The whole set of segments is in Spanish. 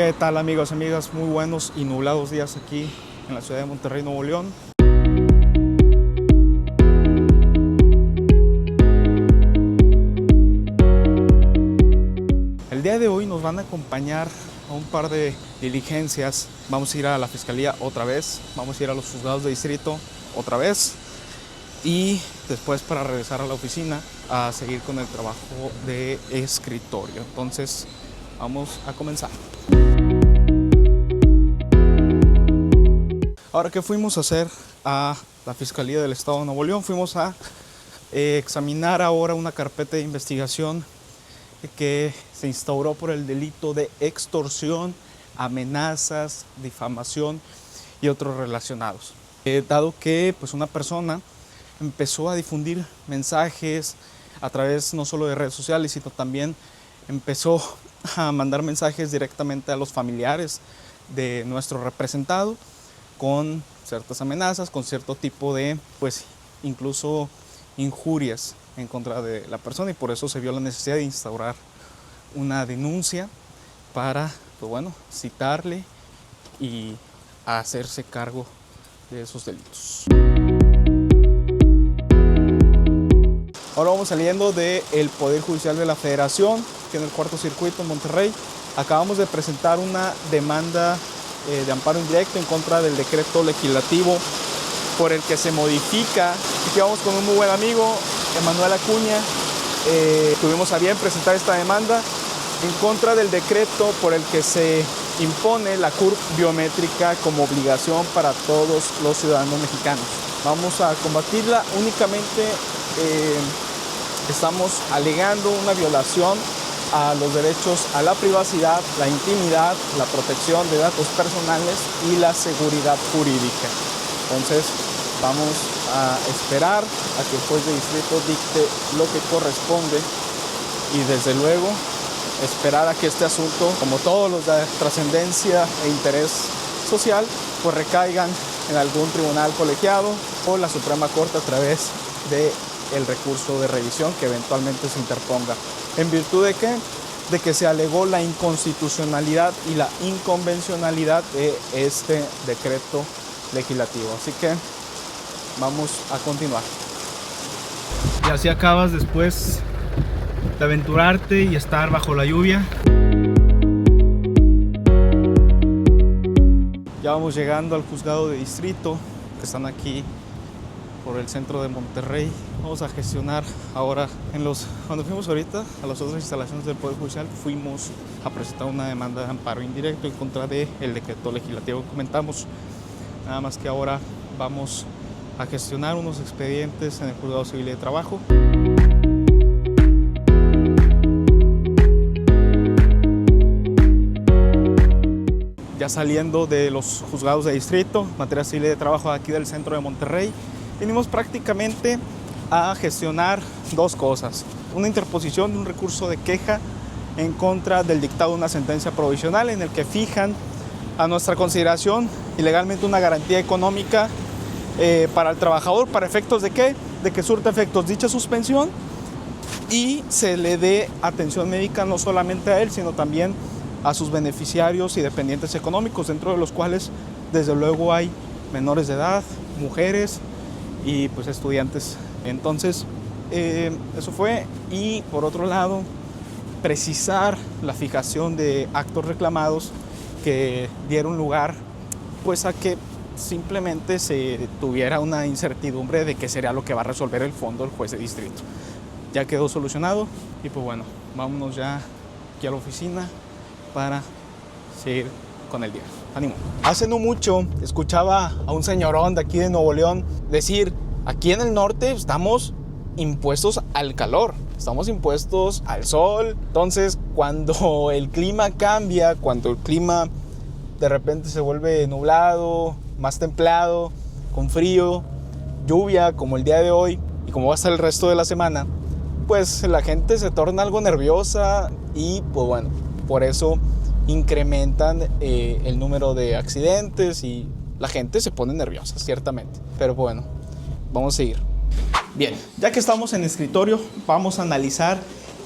¿Qué tal, amigos y amigas? Muy buenos y nublados días aquí en la ciudad de Monterrey, Nuevo León. El día de hoy nos van a acompañar a un par de diligencias. Vamos a ir a la fiscalía otra vez, vamos a ir a los juzgados de distrito otra vez y después para regresar a la oficina a seguir con el trabajo de escritorio. Entonces vamos a comenzar. Ahora, ¿qué fuimos a hacer a la Fiscalía del Estado de Nuevo León? Fuimos a examinar ahora una carpeta de investigación que se instauró por el delito de extorsión, amenazas, difamación y otros relacionados. Dado que una persona empezó a difundir mensajes a través no solo de redes sociales, sino también empezó a mandar mensajes directamente a los familiares de nuestro representado con ciertas amenazas, con cierto tipo de, incluso injurias en contra de la persona, y por eso se vio la necesidad de instaurar una denuncia para, citarle y hacerse cargo de esos delitos. Ahora vamos saliendo del Poder Judicial de la Federación, que en el Cuarto Circuito en Monterrey. Acabamos de presentar una demanda de amparo indirecto en contra del decreto legislativo por el que se modifica. Aquí vamos con un muy buen amigo, Emanuel Acuña. Tuvimos a bien presentar esta demanda en contra del decreto por el que se impone la CURP biométrica como obligación para todos los ciudadanos mexicanos. Vamos a combatirla. Únicamente estamos alegando una violación a los derechos a la privacidad, la intimidad, la protección de datos personales y la seguridad jurídica. Entonces vamos a esperar a que el juez de distrito dicte lo que corresponde y desde luego esperar a que este asunto, como todos los de trascendencia e interés social, recaigan en algún tribunal colegiado o la Suprema Corte a través del recurso de revisión que eventualmente se interponga. ¿En virtud de qué? De que se alegó la inconstitucionalidad y la inconvencionalidad de este decreto legislativo. Así que vamos a continuar. Y así acabas después de aventurarte y estar bajo la lluvia. Ya vamos llegando al juzgado de distrito, que están aquí por el centro de Monterrey. Vamos a gestionar ahora, cuando fuimos ahorita a las otras instalaciones del Poder Judicial, fuimos a presentar una demanda de amparo indirecto en contra del decreto legislativo que comentamos. Nada más que ahora vamos a gestionar unos expedientes en el Juzgado Civil de Trabajo. Ya saliendo de los juzgados de distrito, materia civil de trabajo aquí del centro de Monterrey, venimos prácticamente a gestionar dos cosas. Una interposición de un recurso de queja en contra del dictado de una sentencia provisional en el que fijan a nuestra consideración ilegalmente una garantía económica para el trabajador, ¿para efectos de qué? De que surta efectos dicha suspensión y se le dé atención médica no solamente a él, sino también a sus beneficiarios y dependientes económicos, dentro de los cuales desde luego hay menores de edad, mujeres y estudiantes. Entonces eso fue. Y por otro lado, precisar la fijación de actos reclamados que dieron lugar a que simplemente se tuviera una incertidumbre de qué sería lo que va a resolver el fondo el juez de distrito. Ya quedó solucionado y vámonos ya aquí a la oficina para seguir con el día. ¡Ánimo! Hace no mucho escuchaba a un señorón de aquí de Nuevo León decir: aquí en el norte estamos impuestos al calor, estamos impuestos al sol. Entonces, cuando el clima cambia, cuando el clima de repente se vuelve nublado, más templado, con frío, lluvia, como el día de hoy y como va a estar el resto de la semana, la gente se torna algo nerviosa y por eso incrementan el número de accidentes y la gente se pone nerviosa, ciertamente. Pero vamos a seguir. Bien, ya que estamos en el escritorio, vamos a analizar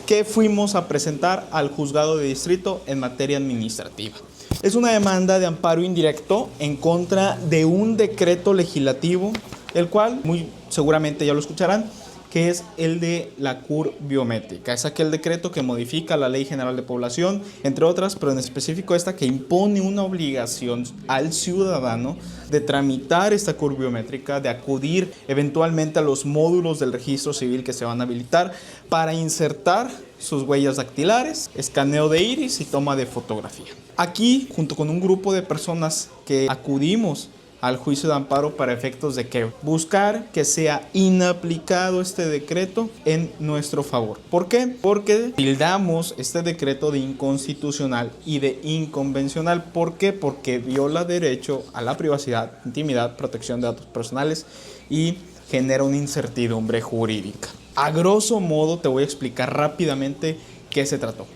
que fuimos a presentar al juzgado de distrito en materia administrativa. Es una demanda de amparo indirecto en contra de un decreto legislativo, el cual muy seguramente ya lo escucharán, que es el de la CUR biométrica. Es aquel decreto que modifica la Ley General de Población, entre otras, pero en específico esta que impone una obligación al ciudadano de tramitar esta CUR biométrica, de acudir eventualmente a los módulos del registro civil que se van a habilitar para insertar sus huellas dactilares, escaneo de iris y toma de fotografía. Aquí, junto con un grupo de personas que acudimos al juicio de amparo para efectos de que buscar que sea inaplicado este decreto en nuestro favor. ¿Por qué? Porque tildamos este decreto de inconstitucional y de inconvencional. ¿Por qué? Porque viola derecho a la privacidad, intimidad, protección de datos personales y genera una incertidumbre jurídica. A grosso modo te voy a explicar rápidamente qué se trató.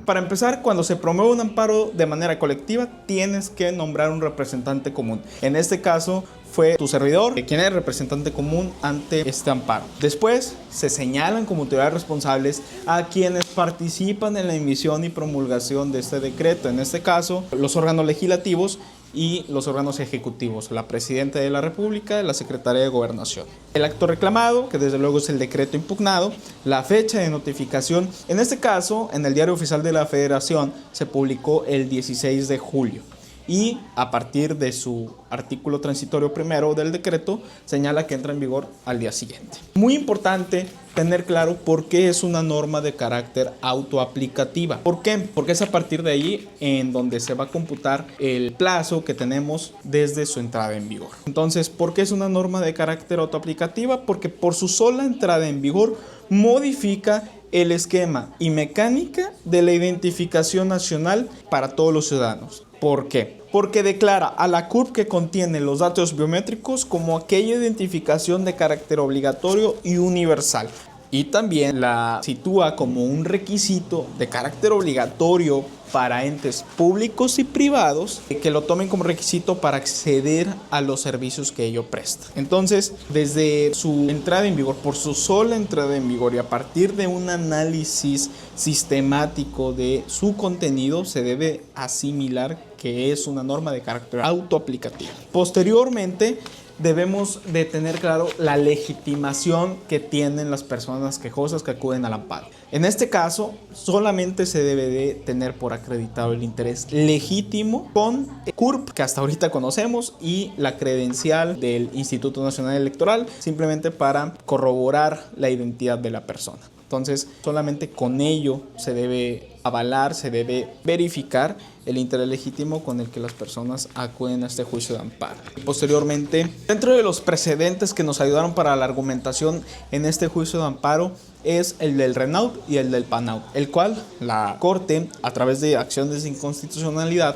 Para empezar, cuando se promueve un amparo de manera colectiva, tienes que nombrar un representante común. En este caso, fue tu servidor quien es representante común ante este amparo. Después, se señalan como autoridades responsables a quienes participan en la emisión y promulgación de este decreto. En este caso, los órganos legislativos y los órganos ejecutivos, la Presidenta de la República y la Secretaría de Gobernación. El acto reclamado, que desde luego es el decreto impugnado, la fecha de notificación, en este caso, en el Diario Oficial de la Federación, se publicó el 16 de julio. Y a partir de su artículo transitorio primero del decreto, señala que entra en vigor al día siguiente. Muy importante tener claro por qué es una norma de carácter autoaplicativa. ¿Por qué? Porque es a partir de ahí en donde se va a computar el plazo que tenemos desde su entrada en vigor. Entonces, ¿por qué es una norma de carácter autoaplicativa? Porque por su sola entrada en vigor modifica el esquema y mecánica de la identificación nacional para todos los ciudadanos. ¿Por qué? Porque declara a la CURP que contiene los datos biométricos como aquella identificación de carácter obligatorio y universal. Y también la sitúa como un requisito de carácter obligatorio para entes públicos y privados que lo tomen como requisito para acceder a los servicios que ello presta. Entonces, desde su entrada en vigor, por su sola entrada en vigor y a partir de un análisis sistemático de su contenido, se debe asimilar que es una norma de carácter autoaplicativo. Posteriormente, debemos de tener claro la legitimación que tienen las personas quejosas que acuden al amparo. En este caso, solamente se debe de tener por acreditado el interés legítimo con el CURP, que hasta ahorita conocemos, y la credencial del Instituto Nacional Electoral, simplemente para corroborar la identidad de la persona. Entonces, solamente con ello se debe avalar, se debe verificar el interés legítimo con el que las personas acuden a este juicio de amparo. Posteriormente, dentro de los precedentes que nos ayudaron para la argumentación en este juicio de amparo es el del RENAUT y el del PANAUT, el cual la Corte, a través de acciones de inconstitucionalidad,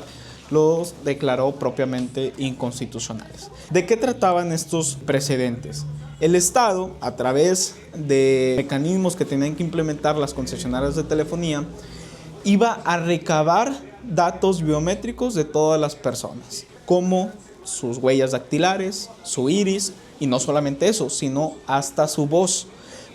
los declaró propiamente inconstitucionales. ¿De qué trataban estos precedentes? El Estado, a través de mecanismos que tenían que implementar las concesionarias de telefonía, iba a recabar datos biométricos de todas las personas, como sus huellas dactilares, su iris, y no solamente eso, sino hasta su voz,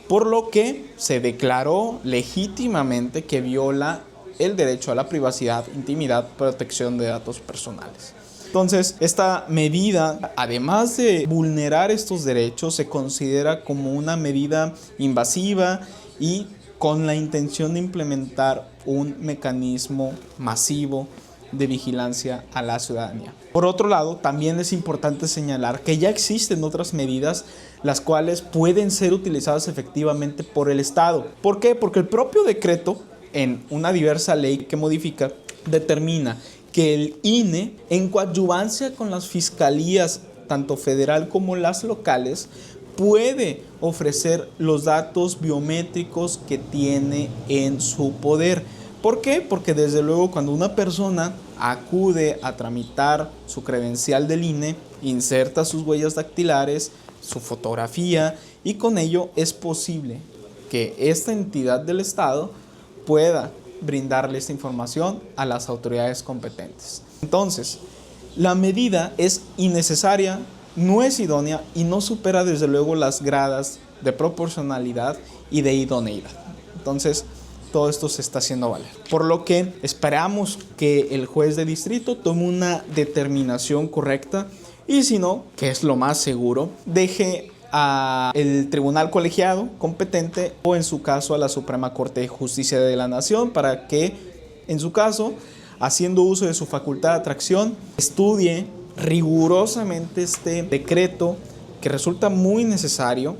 por lo que se declaró legítimamente que viola el derecho a la privacidad, intimidad, protección de datos personales. Entonces, esta medida, además de vulnerar estos derechos, se considera como una medida invasiva y con la intención de implementar un mecanismo masivo de vigilancia a la ciudadanía. Por otro lado, también es importante señalar que ya existen otras medidas las cuales pueden ser utilizadas efectivamente por el Estado. ¿Por qué? Porque el propio decreto, en una diversa ley que modifica, determina que el INE, en coadyuvancia con las fiscalías, tanto federal como las locales, puede ofrecer los datos biométricos que tiene en su poder. ¿Por qué? Porque desde luego cuando una persona acude a tramitar su credencial del INE, inserta sus huellas dactilares, su fotografía, y con ello es posible que esta entidad del Estado pueda brindarle esta información a las autoridades competentes. Entonces, la medida es innecesaria, no es idónea y no supera desde luego las gradas de proporcionalidad y de idoneidad. Entonces, todo esto se está haciendo valer. Por lo que esperamos que el juez de distrito tome una determinación correcta y si no, que es lo más seguro, deje al tribunal colegiado competente o en su caso a la Suprema Corte de Justicia de la Nación para que en su caso, haciendo uso de su facultad de atracción, estudie rigurosamente este decreto que resulta muy necesario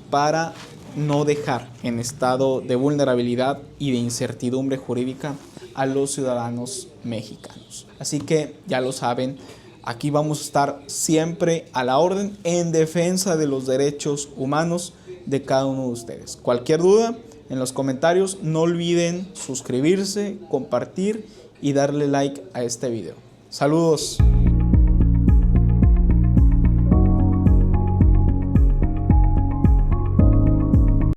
para no dejar en estado de vulnerabilidad y de incertidumbre jurídica a los ciudadanos mexicanos. Así que ya lo saben, aquí vamos a estar siempre a la orden en defensa de los derechos humanos de cada uno de ustedes. Cualquier duda, en los comentarios no olviden suscribirse, compartir y darle like a este video. Saludos.